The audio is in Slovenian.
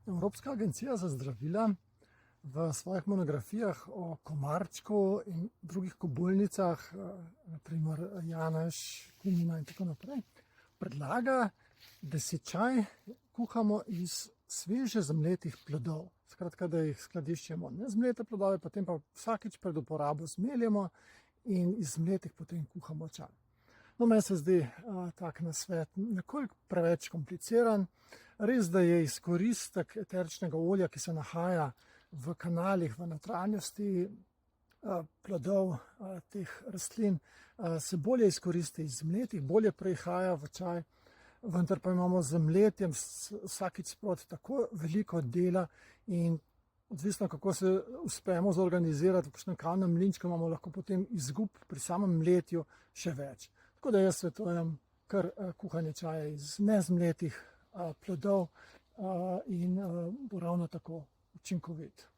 Evropska agencija za zdravila v svojih monografijah o komarčku in drugih kobulnicah, naprimer janež, kumina in tako naprej, predlaga, da si čaj kuhamo iz sveže zmletih plodov. Skratka, da jih skladiščimo nezmlete plodove, potem pa vsakič pred uporabo zmeljemo in iz zmletih potem kuhamo čaj. No, meni se zdi tak nasvet nekoliko preveč kompliciran. Res, da je izkoristek eteričnega olja, ki se nahaja v kanalih v notranjosti plodov teh rastlin, se bolje izkoristi iz zmletih, bolje prehaja v čaj, vendar pa imamo z mletjem vsakič sproti tako veliko dela in odvisno, kako se uspemo zorganizirati v kakšnem kavnem mlinčku, imamo lahko potem izgub pri samem mletju še več. Tako da jaz svetujem kar kuhanje čaja iz nezmletih plodov in bo ravno tako učinkovit.